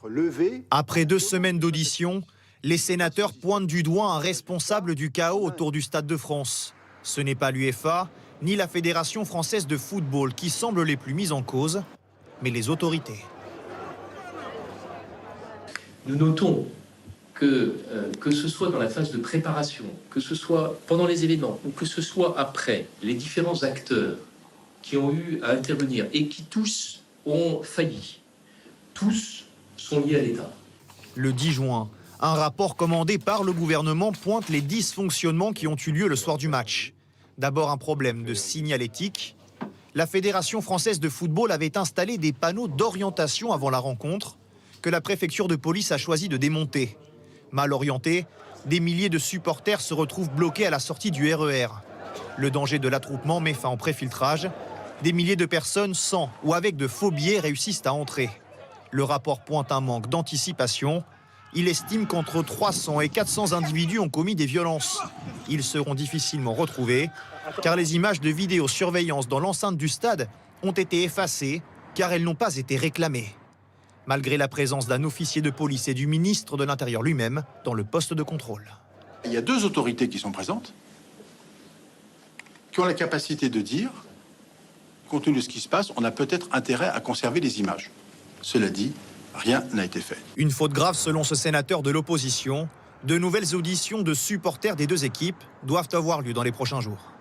levée. Après 2 semaines d'audition, les sénateurs pointent du doigt un responsable du chaos autour du Stade de France. Ce n'est pas l'UEFA, ni la Fédération française de football qui semblent les plus mises en cause, mais les autorités. Nous notons que ce soit dans la phase de préparation, que ce soit pendant les événements ou que ce soit après, les différents acteurs qui ont eu à intervenir et qui tous ont failli, tous sont liés à l'État. Le 10 juin, un rapport commandé par le gouvernement pointe les dysfonctionnements qui ont eu lieu le soir du match. D'abord un problème de signalétique. La Fédération française de football avait installé des panneaux d'orientation avant la rencontre que la préfecture de police a choisi de démonter. Mal orientés, des milliers de supporters se retrouvent bloqués à la sortie du RER. Le danger de l'attroupement met fin au préfiltrage. Des milliers de personnes sans ou avec de faux billets réussissent à entrer. Le rapport pointe un manque d'anticipation. Il estime qu'entre 300 et 400 individus ont commis des violences. Ils seront difficilement retrouvés, car les images de vidéosurveillance dans l'enceinte du stade ont été effacées, car elles n'ont pas été réclamées. Malgré la présence d'un officier de police et du ministre de l'Intérieur lui-même dans le poste de contrôle. Il y a 2 autorités qui sont présentes, qui ont la capacité de dire, compte tenu de ce qui se passe, on a peut-être intérêt à conserver les images. Cela dit, rien n'a été fait. Une faute grave selon ce sénateur de l'opposition. De nouvelles auditions de supporters des 2 équipes doivent avoir lieu dans les prochains jours.